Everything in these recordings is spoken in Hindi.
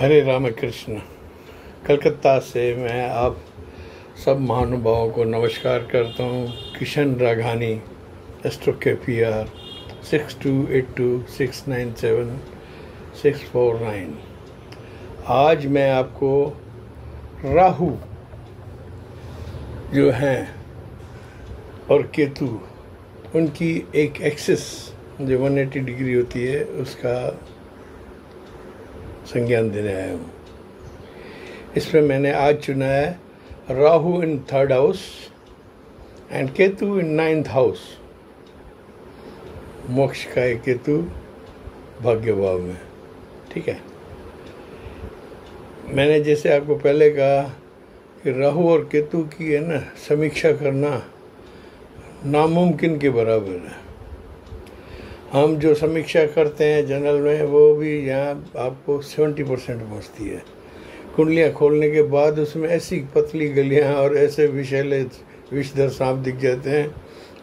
हरे रामकृष्ण। कलकत्ता से मैं आप सब महानुभावों को नमस्कार करता हूँ। किशन राघानी, एस्ट्रोकेपियर 6282697649। आज मैं आपको राहु जो हैं और केतु, उनकी एक एक्सिस जो 180 डिग्री होती है उसका संज्ञान देने आया हूँ। इसमें मैंने आज चुना है राहु इन 3rd house and Ketu in 9th house. मोक्ष का है केतु भाग्य भाव में। ठीक है, मैंने जैसे आपको पहले कहा कि राहु और केतु की है ना समीक्षा करना नामुमकिन के बराबर है। हम जो समीक्षा करते हैं जनरल में वो भी यहाँ आपको 70% पहुँचती है। कुंडलियाँ खोलने के बाद उसमें ऐसी पतली गलियाँ और ऐसे विषैले विषधर सांप दिख जाते हैं,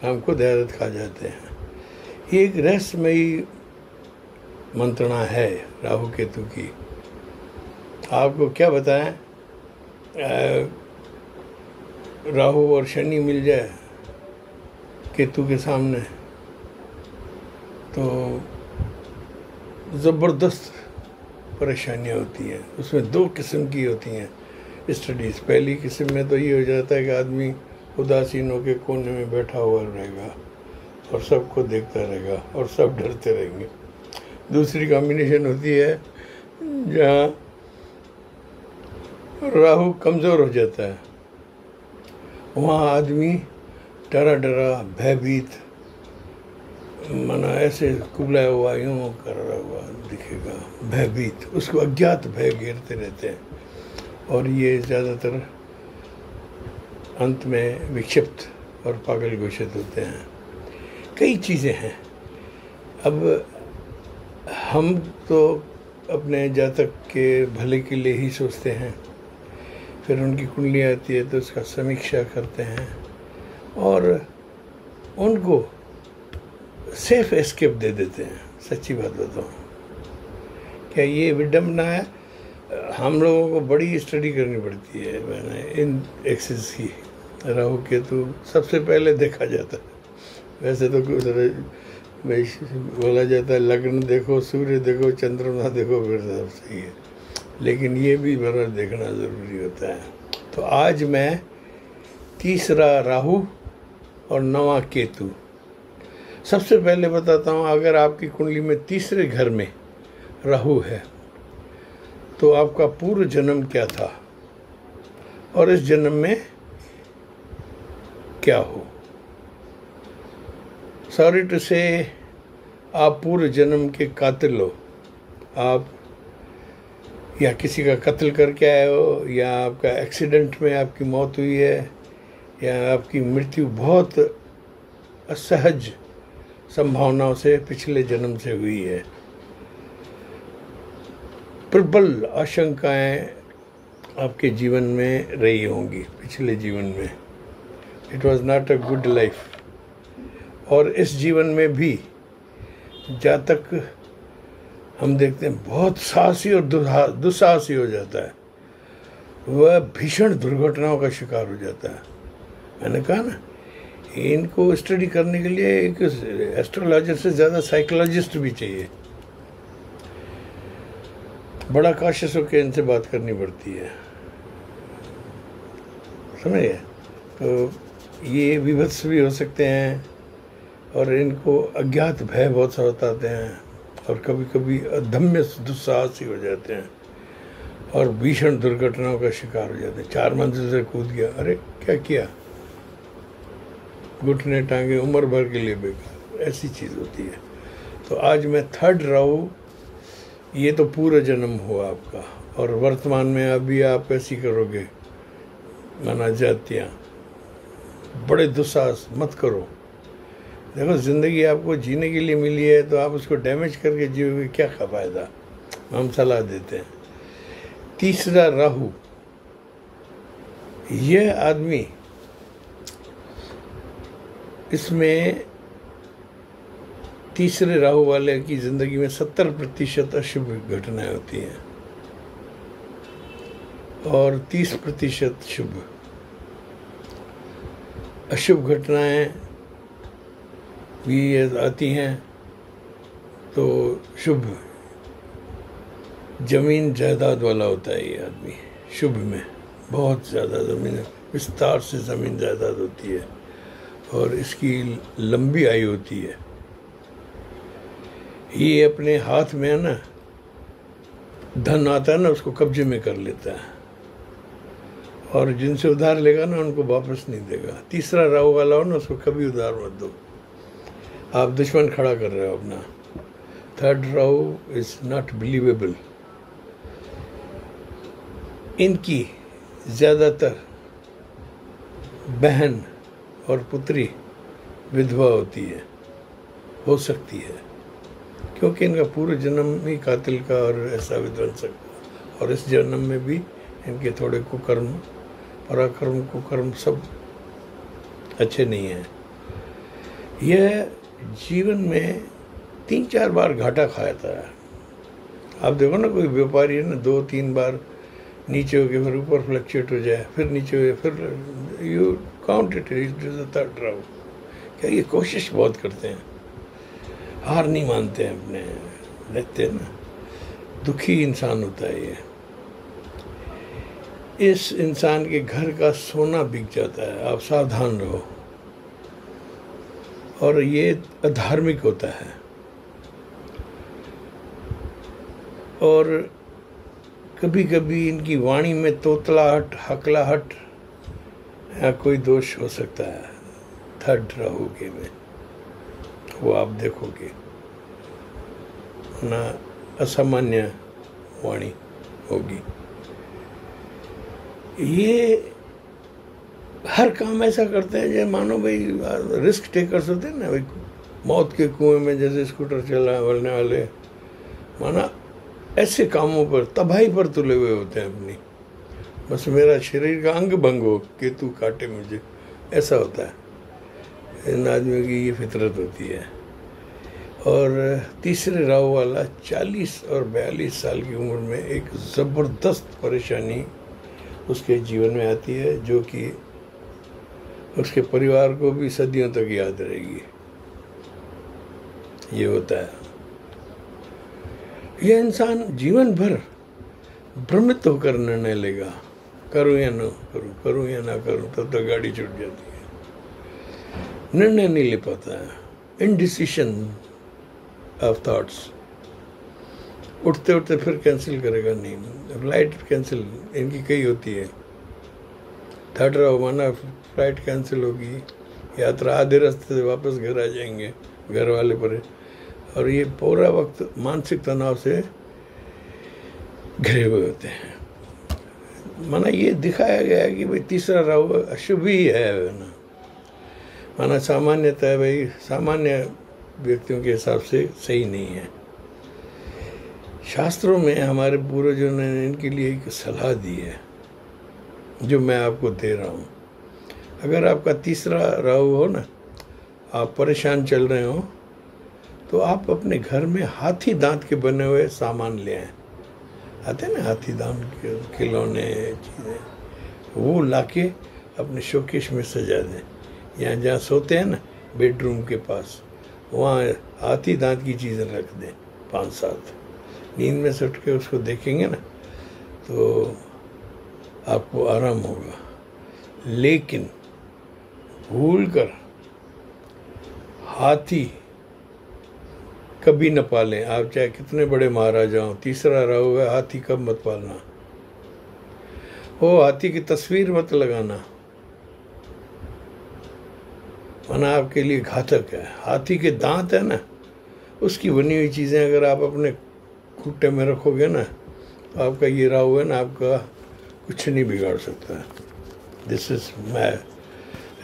हम खुद हैरत खा जाते हैं। ये एक रहस्यमयी मंत्रणा है राहु केतु की। आपको क्या बताएं, राहु और शनि मिल जाए केतु के सामने तो ज़बरदस्त परेशानियाँ होती हैं। उसमें 2 किस्म की होती हैं स्टडीज़। पहली किस्म में तो ये हो जाता है कि आदमी उदासीन होकर कोने में बैठा हुआ रहेगा और सबको देखता रहेगा और सब डरते रहेंगे। दूसरी कॉम्बिनेशन होती है जहाँ राहु कमज़ोर हो जाता है, वहाँ आदमी डरा डरा भयभीत, माना ऐसे कुबलाया हुआ यूँ कर रहा हुआ दिखेगा, भयभीत, उसको अज्ञात भय घेरते रहते हैं और ये ज़्यादातर अंत में विक्षिप्त और पागल घोषित होते हैं। कई चीज़ें हैं। अब हम तो अपने जातक के भले के लिए ही सोचते हैं, फिर उनकी कुंडलियाँ आती है तो उसका समीक्षा करते हैं और उनको सेफ एस्केप दे देते हैं। सच्ची बात बताऊँ, क्या ये विडम्बना है? हम लोगों को बड़ी स्टडी करनी पड़ती है। मैंने इन एक्सिस की राहु केतु सबसे पहले देखा जाता है। वैसे तो बोला जाता है लग्न देखो, सूर्य देखो, चंद्रमा देखो, फिर सब सही है, लेकिन ये भी बड़ा देखना ज़रूरी होता है। तो आज मैं 3रा राहु और 9वां केतु सबसे पहले बताता हूँ। अगर आपकी कुंडली में 3रे घर में राहु है तो आपका पूर्व जन्म क्या था और इस जन्म में क्या हो। सॉरी टू से, आप पूर्व जन्म के कातिल हो। आप या किसी का कत्ल करके आए हो, या आपका एक्सीडेंट में आपकी मौत हुई है, या आपकी मृत्यु बहुत असहज संभावनाओं से पिछले जन्म से हुई है। प्रबल आशंकाएं आपके जीवन में रही होंगी पिछले जीवन में। It was not a good life. और इस जीवन में भी जातक हम देखते हैं बहुत साहसी और दुस्साहसी हो जाता है, वह भीषण दुर्घटनाओं का शिकार हो जाता है। मैंने कहा ना, इनको स्टडी करने के लिए एक एस्ट्रोलॉजर से ज़्यादा साइकोलॉजिस्ट भी चाहिए। बड़ा काशिश होकर इनसे बात करनी पड़ती है, समझिए। तो ये विभत्स भी हो सकते हैं और इनको अज्ञात भय बहुत सताते हैं और कभी कभी अदम्य दुस्साहसी हो जाते हैं और भीषण दुर्घटनाओं का शिकार हो जाते हैं। 4 मंजिल से कूद गया, अरे क्या किया, घुटने टांगे उम्र भर के लिए बेकार, ऐसी चीज़ होती है। तो आज मैं 3rd राहु, ये तो पूरा जन्म हुआ आपका, और वर्तमान में अभी आप ऐसी करोगे माना जातियाँ, बड़े दुस्साहस मत करो। देखो, ज़िंदगी आपको जीने के लिए मिली है तो आप उसको डैमेज करके जियोगे, क्या फ़ायदा। हम सलाह देते हैं। 3रा राहु, यह आदमी, इसमें तीसरे राहु वाले की ज़िंदगी में 70% अशुभ घटनाएं होती हैं। और 30% शुभ। अशुभ घटनाएं भी आती हैं तो शुभ, जमीन जायदाद वाला होता है ये आदमी। शुभ में बहुत ज़्यादा ज़मीन, विस्तार से ज़मीन जायदाद होती है और इसकी लंबी आयु होती है। ये अपने हाथ में है ना, धन आता है ना, उसको कब्जे में कर लेता है और जिनसे उधार लेगा ना उनको वापस नहीं देगा। तीसरा राहु वाला हो ना, उसको कभी उधार मत दो, आप दुश्मन खड़ा कर रहे हो अपना। Third Rahu is not believable. इनकी ज़्यादातर बहन और पुत्री विधवा होती है, हो सकती है, क्योंकि इनका पूरा जन्म ही कातिल का और ऐसा विध्वंसक, और इस जन्म में भी इनके थोड़े कुकर्म, पराक्रम, कुकर्म सब अच्छे नहीं हैं। यह जीवन में 3-4 बार घाटा खाता है। आप देखो ना, कोई व्यापारी है ना, 2-3 बार नीचे हो गए, फिर ऊपर फ्लक्चुएट हो जाए, फिर नीचे हो जाए, फिर you count it is third Rahu. क्या ये कोशिश बहुत करते हैं, हार नहीं मानते हैं अपने, रहते हैं ना। दुखी इंसान होता है ये। इस इंसान के घर का सोना बिक जाता है, आप सावधान रहो। और ये अधार्मिक होता है और कभी कभी इनकी वाणी में तोतलाहट, हकलाहट या कोई दोष हो सकता है थर्ड राहु के में, वो आप देखोगे ना, असामान्य वाणी होगी। ये हर काम ऐसा करते हैं जैसे मानो भाई रिस्क टेकर्स होते हैं ना, भाई मौत के कुएं में जैसे स्कूटर चलने वाले, माना ऐसे कामों पर, तबाही पर तुले हुए होते हैं अपनी। बस मेरा शरीर का अंग भंग हो, केतु काटे मुझे, ऐसा होता है। इन आदमियों की ये फितरत होती है। और तीसरे राहु वाला 40 और 42 साल की उम्र में एक ज़बरदस्त परेशानी उसके जीवन में आती है, जो कि उसके परिवार को भी सदियों तक याद रहेगी। ये होता है। यह इंसान जीवन भर भ्रमित होकर निर्णय लेगा, करूं या ना करूं, करूं या ना करूं, तब तक गाड़ी छूट जाती है। निर्णय नहीं ले पाता है, इनडिसिशन ऑफ थॉट्स। उठते उठते फिर कैंसिल करेगा, नहीं फ्लाइट कैंसिल, इनकी कई होती है। थर्ड राहु माना फ्लाइट कैंसिल होगी, यात्रा आधे रास्ते से वापस घर आ जाएंगे, घर वाले पर। और ये पूरा वक्त मानसिक तनाव से घिरे हुए होते हैं। माना ये दिखाया गया है कि भाई तीसरा राहु अशुभ ही है ना, माना सामान्यतः भाई सामान्य व्यक्तियों के हिसाब से सही नहीं है। शास्त्रों में हमारे पूर्वजों ने इनके लिए एक सलाह दी है, जो मैं आपको दे रहा हूँ। अगर आपका तीसरा राहु हो ना, आप परेशान चल रहे हो, तो आप अपने घर में हाथी दांत के बने हुए सामान ले आए। आते हैं ना हाथी दांत के खिलौने, चीज़ें, वो लाके अपने शोकेश में सजा दें। यहाँ जहाँ सोते हैं ना, बेडरूम के पास, वहाँ हाथी दांत की चीज़ें रख दें 5-7। नींद में से उठ के उसको देखेंगे ना, तो आपको आराम होगा। लेकिन भूल कर हाथी कभी न पालें, आप चाहे कितने बड़े महाराजा हों। तीसरा राहु है, हाथी कब मत पालना। वो हाथी की तस्वीर मत लगाना, वरना आपके लिए घातक है। हाथी के दांत है ना, उसकी बनी हुई चीज़ें अगर आप अपने खूटे में रखोगे ना, तो आपका ये राहु है ना, आपका कुछ नहीं बिगाड़ सकता। दिस इज माई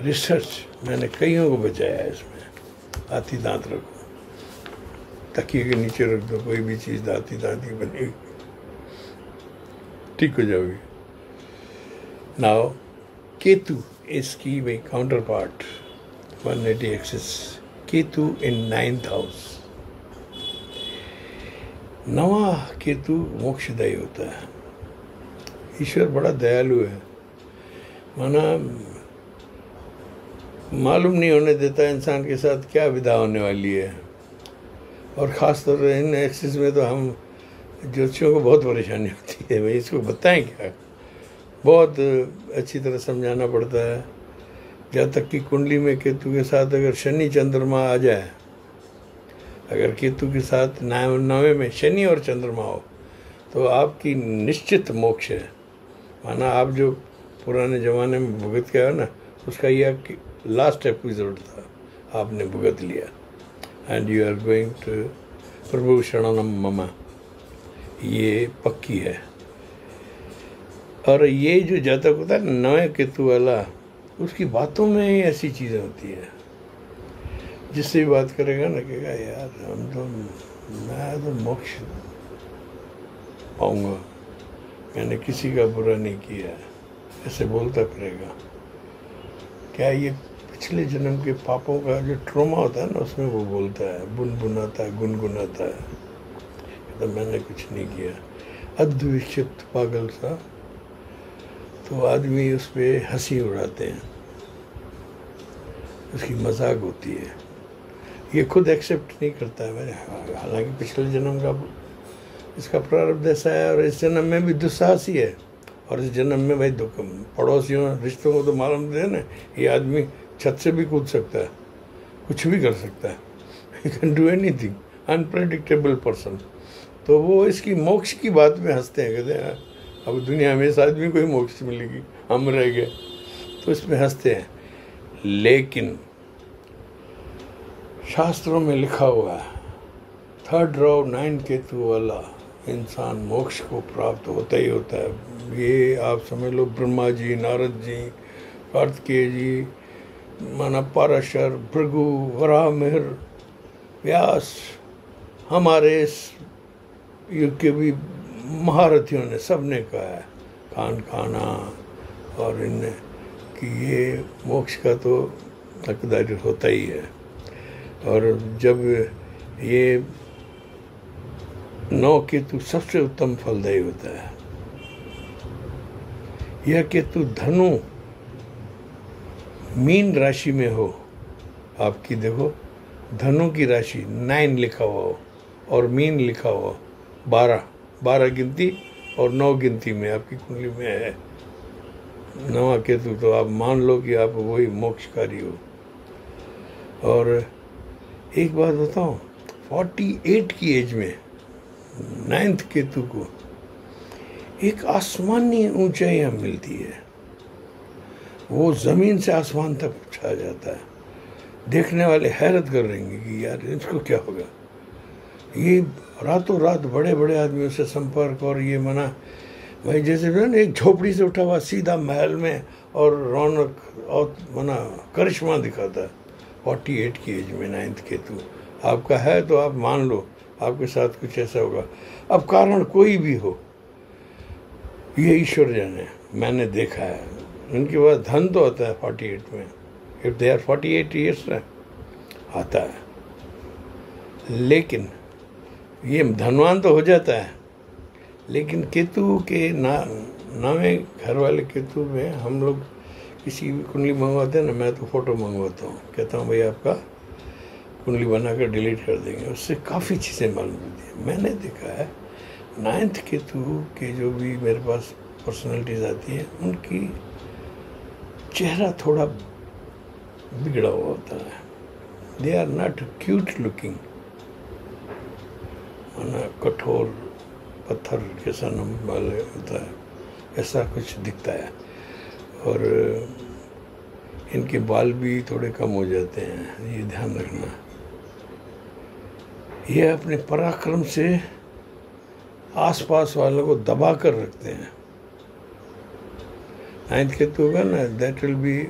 रिसर्च, मैंने कईयों को बचाया है इसमें। हाथी दांत रखो, तकिए के नीचे रख दो, कोई भी चीज़ हाथी दांत की बनी, ठीक हो जाओगी। नाउ केतु, इसकी भाई काउंटर पार्ट 180 एक्सिस, केतु इन 9th हाउस। नवा केतु मोक्षदायी होता है। ईश्वर बड़ा दयालु है, माना मालूम नहीं होने देता इंसान के साथ क्या विधा होने वाली है। और ख़ास तौर पर इन एक्सिस में तो हम ज्योतिषियों को बहुत परेशानी होती है, भाई इसको बताएं क्या, बहुत अच्छी तरह समझाना पड़ता है। जहाँ तक कि कुंडली में केतु के साथ अगर शनि चंद्रमा आ जाए, अगर केतु के साथ नवे में शनि और चंद्रमा हो तो आपकी निश्चित मोक्ष है। माना आप जो पुराने ज़माने में भुगत के आए ना, उसका ये आपकी लास्ट एपिसोड था, आपने भुगत लिया। And you are going to प्रभु शरणम ममा, ये पक्की है। और ये जो जातक होता है नवे केतु वाला, उसकी बातों में ही ऐसी चीज़ें होती है, जिससे भी बात करेगा ना कहेगा यार मैं तो मोक्ष पाऊंगा, मैंने किसी का बुरा नहीं किया, ऐसे बोलता फिरेगा। क्या ये पिछले जन्म के पापों का जो ट्रॉमा होता है ना, उसमें वो बोलता है, बुनबुनाता है, गुनगुनाता है, तो मैंने कुछ नहीं किया, अद्विक्षिप्त पागल सा। तो आदमी उस पर हंसी उड़ाते हैं, उसकी मजाक होती है, ये खुद एक्सेप्ट नहीं करता है। मैंने हालांकि पिछले जन्म का इसका प्रारब्ध ऐसा है, और इस जन्म में भी दुस्साहसी है, और इस जन्म में भाई दुख पड़ोसियों रिश्तों को तो मालूम है ना, ये आदमी छत से भी कूद सकता है, कुछ भी कर सकता है, he can do anything, unpredictable person. तो वो इसकी मोक्ष की बात में हंसते हैं, कहते हैं अब दुनिया में इस आदमी को ही मोक्ष मिलेगी, हम रह गए, तो इसमें हंसते हैं। लेकिन शास्त्रों में लिखा हुआ है, 3rd रॉ 9 केतु वाला इंसान मोक्ष को प्राप्त होता ही होता है। ये आप समझ लो, ब्रह्मा जी, नारद जी, कार्तिकेय जी, माना पाराशर, भृगु, वराहमिहिर, व्यास, हमारे इस युग के भी महारथियों ने, सब ने कहा है, खाना और इनने, कि ये मोक्ष का तो हकदार होता ही है। और जब ये 9 केतु सबसे उत्तम फलदायी होता है, यह केतु धनु मीन राशि में हो, आपकी देखो धनु की राशि 9 लिखा हुआ हो और मीन लिखा हुआ 12 गिनती और 9 गिनती में आपकी कुंडली में है नवा केतु, तो आप मान लो कि आप वही मोक्षकारी हो। और एक बात बताऊं, 48 की एज में 9th केतु को एक आसमानी ऊंचाइयाँ मिलती है, वो ज़मीन से आसमान तक छा जाता है। देखने वाले हैरत कर रहेंगे कि यार इसको क्या होगा। ये रातों रात बड़े बड़े आदमियों से संपर्क, और ये मना भाई जैसे ना एक झोपड़ी से उठा हुआ सीधा महल में, और रौनक और मना करिश्मा दिखाता है। 48 की एज में 9th केतु आपका है, तो आप मान लो आपके साथ कुछ ऐसा होगा। अब कारण कोई भी हो, ये ईश्वर जाने, मैंने देखा है उनके पास धन तो आता है 48 में, इफ दे आर 48 ईयर्स ना आता है, लेकिन ये धनवान तो हो जाता है। लेकिन केतु के नामे घर वाले केतु में हम लोग किसी भी कुंडली मंगवाते हैं ना, मैं तो फ़ोटो मंगवाता हूँ, कहता हूँ भाई आपका कुंडली बनाकर डिलीट कर देंगे, उससे काफ़ी चीज़ें मालूम होती हैं। मैंने देखा है 9th केतु के जो भी मेरे पास पर्सनैलिटीज़ आती हैं, उनकी चेहरा थोड़ा बिगड़ा हुआ होता है, they are not cute looking, कठोर पत्थर जैसा नम वाले होता है, ऐसा कुछ दिखता है। और इनके बाल भी थोड़े कम हो जाते हैं, ये ध्यान रखना। ये अपने पराक्रम से आसपास वालों को दबा कर रखते हैं। 9th केतु होगा ना, that will be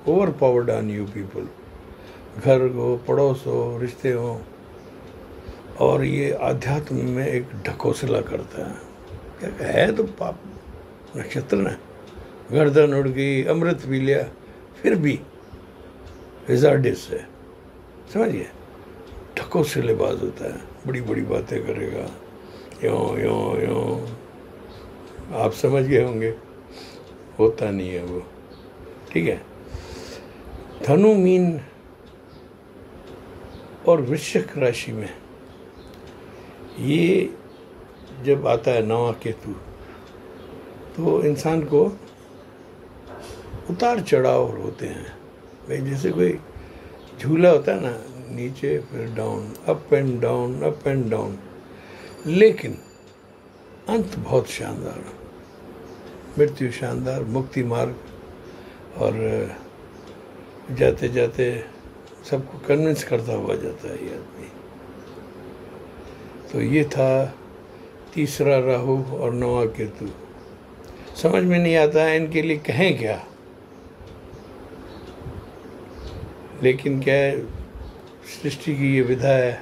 over powered on you people, घर हो, पड़ोस हो, रिश्ते हो। और ये आध्यात्म में एक ढकोसला करता है, क्या है तो पाप नक्षत्र ना, गर्दन उड़ गई, अमृत पी लिया, फिर भी रिजार्डिस है, समझिए, ढकोसलेबाज होता है, बड़ी बड़ी बातें करेगा, यों यों यों, आप समझ गए होंगे, होता नहीं है वो। ठीक है। धनु, मीन और वृश्चिक राशि में ये जब आता है नवा केतु, तो इंसान को उतार चढ़ाव होते हैं भाई। जैसे कोई झूला होता है ना, नीचे फिर down, up and down, up and down, लेकिन अंत बहुत शानदार, मृत्यु शानदार, मुक्ति मार्ग, और जाते जाते सबको कन्विंस करता हुआ जाता है ये आदमी। तो ये था तीसरा राहु और नवा केतु। समझ में नहीं आता है इनके लिए कहें क्या, लेकिन क्या है, सृष्टि की ये विधा है,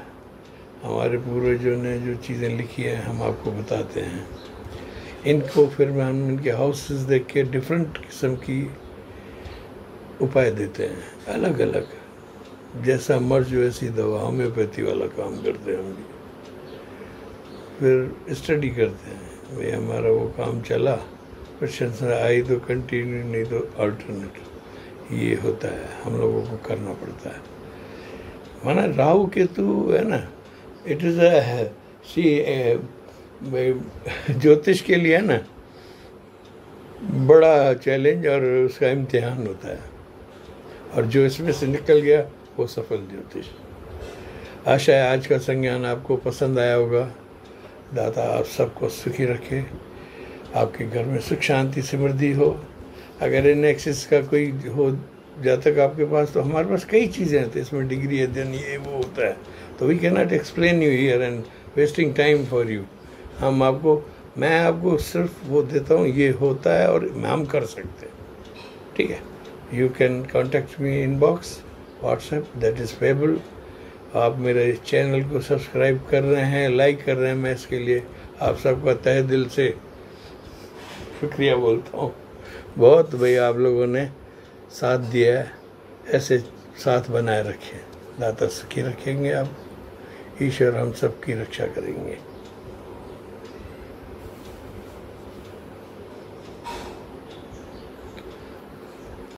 हमारे पूर्वजों ने जो चीज़ें लिखी हैं हम आपको बताते हैं। इनको फिर हम इनके हाउसेस देख के डिफरेंट किस्म की उपाय देते हैं, अलग अलग, जैसा मर्ज वैसी दवा, होम्योपैथी वाला काम करते हैं हम भी। फिर स्टडी करते हैं भाई, हमारा वो काम चला, क्वेश्चन आई तो कंटिन्यू, नहीं तो अल्टरनेट। ये होता है, हम लोगों को करना पड़ता है। माना राहु केतु है ना, इट इज़ ज्योतिष के लिए है ना बड़ा चैलेंज और उसका इम्तिहान होता है, और जो इसमें से निकल गया वो सफल ज्योतिष। आशा है आज का संज्ञान आपको पसंद आया होगा। दाता आप सबको सुखी रखे, आपके घर में सुख शांति समृद्धि हो। अगर इन एक्सिस का कोई हो जातक आपके पास, तो हमारे पास कई चीज़ें हैं, तो इसमें डिग्री अध्ययन ये वो होता है, तो we can not explain you here and wasting time for you. मैं आपको सिर्फ वो देता हूँ, ये होता है और हम कर सकते हैं। ठीक है। You can contact me inbox, WhatsApp, that is fable. आप मेरे चैनल को सब्सक्राइब कर रहे हैं, लाइक कर रहे हैं, मैं इसके लिए आप सबका तहे दिल से शुक्रिया बोलता हूँ। बहुत भाई आप लोगों ने साथ दिया है, ऐसे साथ बनाए रखें। दाता सुखी रखेंगे आप, ईश्वर हम सबकी रक्षा करेंगे।